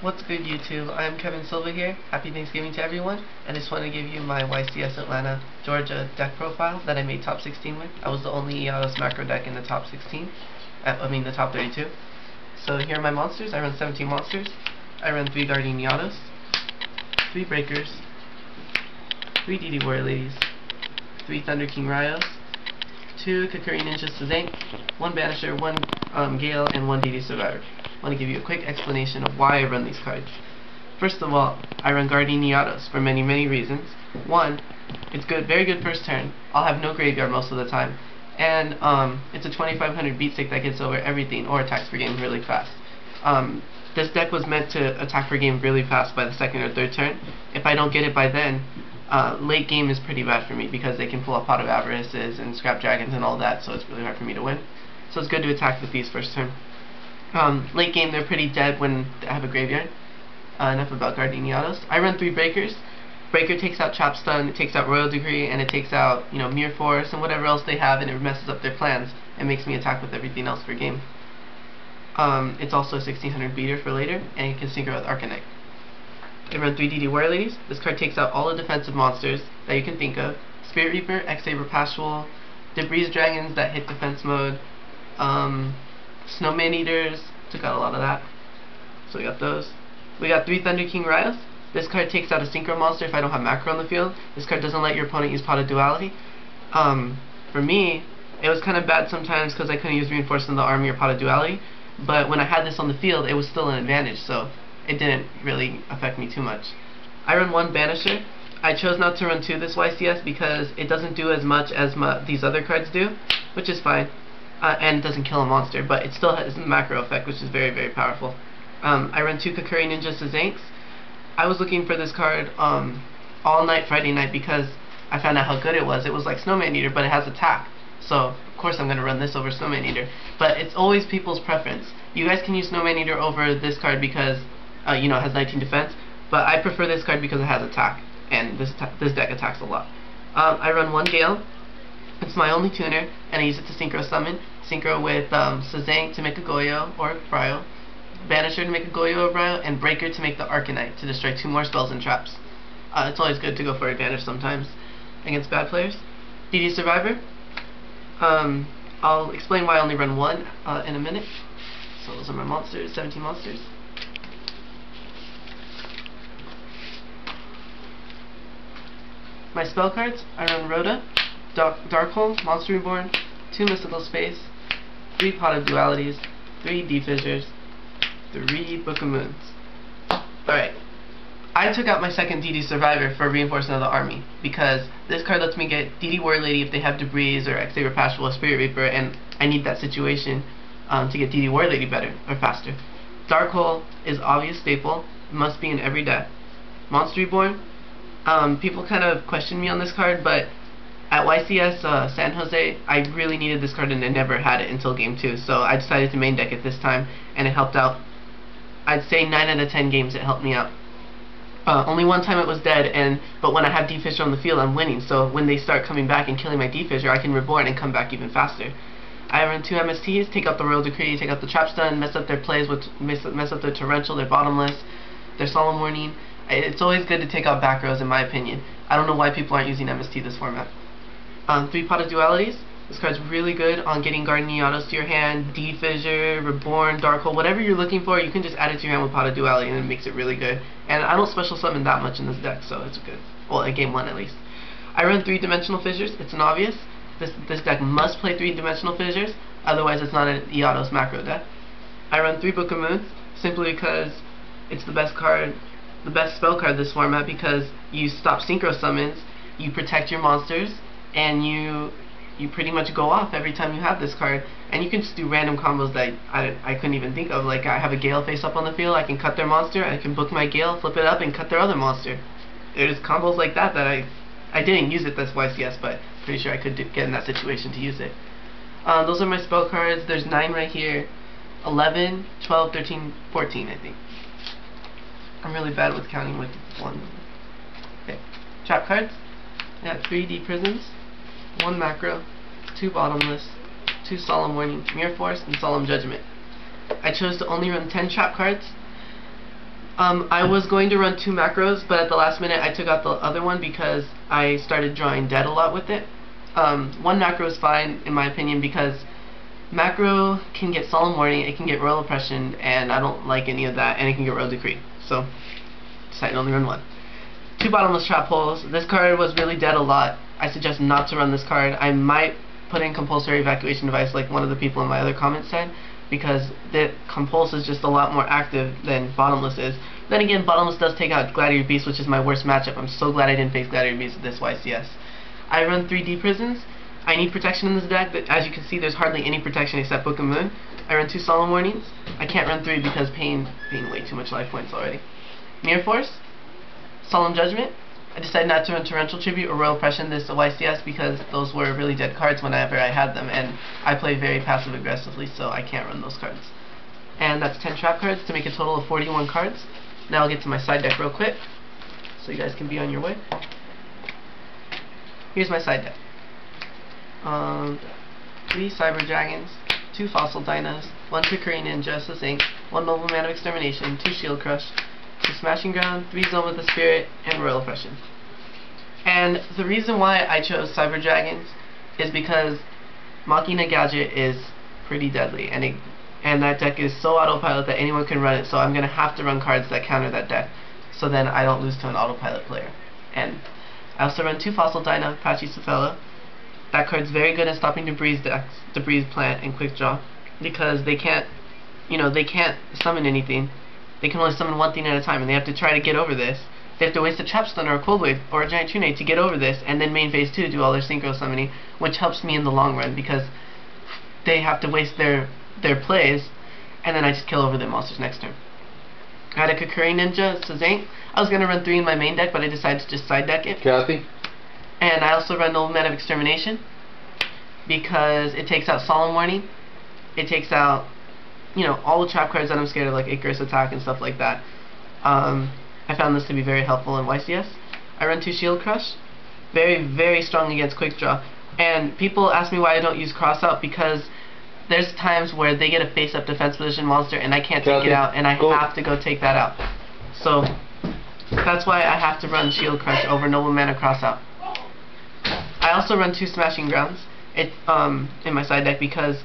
What's good, YouTube? I'm Silva here. Happy Thanksgiving to everyone. I just want to give you my YCS Atlanta, Georgia deck profile that I made top 16 with. I was the only Eatos macro deck in the top 16. The top 32. So here are my monsters. I run 17 monsters. I run 3 Guardian Eatos, 3 Breakers, 3 DD Warrior Ladies, 3 Thunder King Ryos, 2 Kakuri Ninja Sazank, 1 Banisher, 1 Gale, and 1 DD Survivor. I want to give you a quick explanation of why I run these cards. First of all, I run Guardian Eatos for many reasons. One, it's good, very good first turn. I'll have no graveyard most of the time. And it's a 2500 beat stick that gets over everything or attacks per game really fast. This deck was meant to attack per game really fast by the second or third turn. If I don't get it by then, late game is pretty bad for me because they can pull up Pot of Avarices and Scrap Dragons and all that, so it's really hard for me to win. So it's good to attack with these first turn. Late game, they're pretty dead when I have a graveyard. Enough about Guardian Eatos. I run 3 Breakers. Breaker takes out Chop Stun, it takes out Royal Decree, and it takes out, Mere Force and whatever else they have, and it messes up their plans and makes me attack with everything else per game. It's also a 1600 beater for later, and you can synchro with Arcanite. I run 3 DD Warrior Ladies. This card takes out all the defensive monsters that you can think of. Spirit Reaper, X-Saber Pastoral, Debris Dragons that hit defense mode, Snowman Eaters, took out a lot of that. So we got those. We got 3 Thunder King Ryos. This card takes out a synchro monster if I don't have macro on the field. This card doesn't let your opponent use Pot of Duality. For me, it was kind of bad sometimes because I couldn't use Reinforced in the army or Pot of Duality. But when I had this on the field, it was still an advantage, so it didn't really affect me too much. I run 1 Banisher. I chose not to run 2 this YCS because it doesn't do as much as these other cards do, which is fine. And doesn't kill a monster, but it still has a macro effect, which is very powerful. I run 2 Kakuri Ninja Sazanks. I was looking for this card all night Friday night because I found out how good it was. It was like Snowman Eater, but it has attack. So, of course I'm going to run this over Snowman Eater. But it's always people's preference. You guys can use Snowman Eater over this card because, it has 19 defense. But I prefer this card because it has attack. And this deck attacks a lot. I run 1 Gale. It's my only tuner, and I use it to synchro summon. Synchro with Sazank to make a Goyo or Bryo, Banisher to make a Goyo or Bryo, and Breaker to make the Arcanite to destroy 2 more spells and traps. It's always good to go for advantage sometimes against bad players. DD Survivor. I'll explain why I only run 1 in a minute. So those are my monsters, 17 monsters. My spell cards, I run Rhoda, Darkhold, Monster Reborn, 2 Mystical Space, 3 Pot of Dualities, 3 D-Fissures, 3 Book of Moons. Alright, I took out my second DD Survivor for Reinforcement of the Army, because this card lets me get DD Warrior Lady if they have Debris or X-Saber Pastoral or Spirit Reaper, and I need that situation to get DD Warrior Lady better, or faster. Darkhold is obvious staple, must be in every deck. Monster Reborn, people kind of question me on this card, but at YCS San Jose, I really needed this card and I never had it until game 2, so I decided to main deck it this time, and it helped out. I'd say 9 out of 10 games it helped me out. Only one time it was dead, but when I have D-Fissure on the field, I'm winning, so when they start coming back and killing my D-Fissure, I can reborn and come back even faster. I run 2 MSTs, take out the Royal Decree, take out the Trap Stun, mess up their plays, mess up their Torrential, their Bottomless, their Solemn Warning. It's always good to take out back rows in my opinion. I don't know why people aren't using MST this format. 3 Pot of Dualities. This card's really good on getting Guardian Eatos to your hand, D-Fissure, Reborn, Darkhold, whatever you're looking for, you can just add it to your hand with Pot of Duality and it makes it really good. And I don't special summon that much in this deck, so it's good. Well, at game 1 at least. I run 3 Dimensional Fissures. It's an obvious. This deck must play 3 Dimensional Fissures, otherwise it's not an Eatos macro deck. I run 3 Book of Moons, simply because it's the best card, the best spell card this format, because you stop synchro summons, you protect your monsters, and you pretty much go off every time you have this card, and you can just do random combos that I couldn't even think of. Like, I have a Gale face up on the field, I can cut their monster, I can book my Gale, flip it up, and cut their other monster. There's combos like that I didn't use it this YCS, but pretty sure I could get in that situation to use it. Those are my spell cards. There's 9 right here, 11, 12, 13, 14 I think. I'm really bad with counting with 1. Okay, trap cards. I got 3 D Prisons, 1 Macro, 2 Bottomless, 2 Solemn Warning, Mere Force, and Solemn Judgment. I chose to only run 10 trap cards. I was going to run 2 macros, but at the last minute I took out the other one because I started drawing dead a lot with it. 1 macro is fine, in my opinion, because macro can get Solemn Warning, it can get Royal Oppression, and I don't like any of that, and it can get Royal Decree. So, decided to only run 1. 2 Bottomless Trap Holes. This card was really dead a lot. I suggest not to run this card. I might put in Compulsory Evacuation Device like one of the people in my other comments said, because the Compulse is just a lot more active than Bottomless is. Then again, Bottomless does take out Gladiator Beast, which is my worst matchup. I'm so glad I didn't face Gladiator Beast with this YCS. I run 3 D Prisons. I need protection in this deck, but as you can see, there's hardly any protection except Book of Moon. I run 2 Solemn Warnings. I can't run 3 because paying way too much life points already. Mirror Force, Solemn Judgment. I decided not to run Torrential Tribute or Royal Oppression this YCS because those were really dead cards whenever I had them, and I play very passive aggressively, so I can't run those cards. And that's 10 trap cards to make a total of 41 cards. Now I'll get to my side deck real quick, so you guys can be on your way. Here's my side deck. 3 Cyber Dragons, 2 Fossil Dinos, 1 Kukuri Ninja, so Zinc, 1 Nobleman of Extermination, 2 Shield Crush, 2 Smashing Ground, 3 Zone with the Spirit, and Royal Oppression. And the reason why I chose Cyber Dragons is because Machina Gadget is pretty deadly, and that deck is so autopilot that anyone can run it, so I'm going to have to run cards that counter that deck, so then I don't lose to an autopilot player. And I also run 2 Fossil Dino, Pachycephalo. That card's very good at stopping Debris decks, Debris Plant, and Quick Draw, because they can't summon anything. They can only summon 1 thing at a time, and they have to try to get over this. They have to waste a Trap Stun or a Cold Wave or a Giant Trunade to get over this, and then main phase 2 do all their Synchro Summoning, which helps me in the long run, because they have to waste their plays, and then I just kill over their monsters next turn. I had a Kukuri Ninja, Sazank. I was going to run 3 in my main deck, but I decided to just side deck it. Kathy? And I also run Nobleman of Extermination, because it takes out Solemn Warning, it takes out, all the trap cards that I'm scared of, like Icarus Attack and stuff like that. I found this to be very helpful in YCS. I run 2 Shield Crush, very, very strong against Quick Draw. And people ask me why I don't use Cross Out, because there's times where they get a face-up defense position monster and I can't take it out, and I have to go take that out. So that's why I have to run Shield Crush over Nobleman of Cross Out. I also run 2 Smashing Grounds in my side deck, because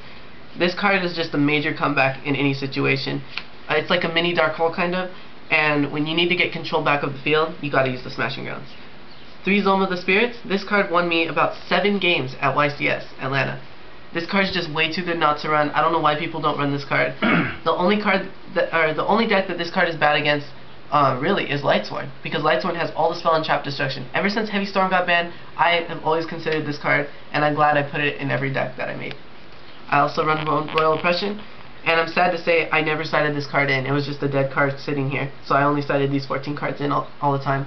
this card is just a major comeback in any situation. It's like a mini Dark Hole kind of, and when you need to get control back of the field, you gotta use the Smashing Grounds. 3 Zone of the Spirits. This card won me about 7 games at YCS Atlanta. This card is just way too good not to run. I don't know why people don't run this card. The only deck that this card is bad against really is Lightsworn, because Lightsworn has all the spell and trap destruction. Ever since Heavy Storm got banned, I have always considered this card, and I'm glad I put it in every deck that I made. I also run Royal Oppression, and I'm sad to say I never sided this card in. It was just a dead card sitting here, so I only sided these 14 cards in all the time.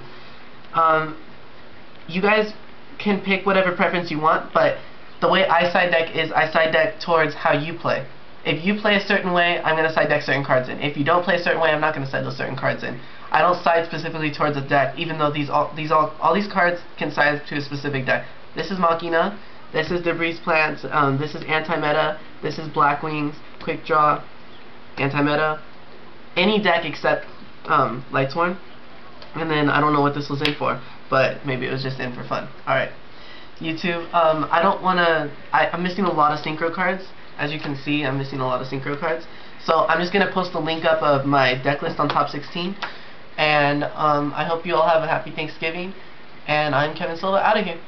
You guys can pick whatever preference you want, but the way I side deck is I side deck towards how you play. If you play a certain way, I'm going to side deck certain cards in. If you don't play a certain way, I'm not going to side those certain cards in. I don't side specifically towards a deck, even though all these cards can side to a specific deck. This is Machina, this is Debris Plants, this is Anti-Meta, this is Black Wings, Quick Draw, Anti-Meta, any deck except Lightsworn. And then I don't know what this was in for, but maybe it was just in for fun. Alright, YouTube, I'm missing a lot of Synchro cards. As you can see, I'm missing a lot of Synchro cards. So I'm just going to post a link up of my deck list on Top 16. And I hope you all have a happy Thanksgiving. And I'm Kevin Silva, out of here.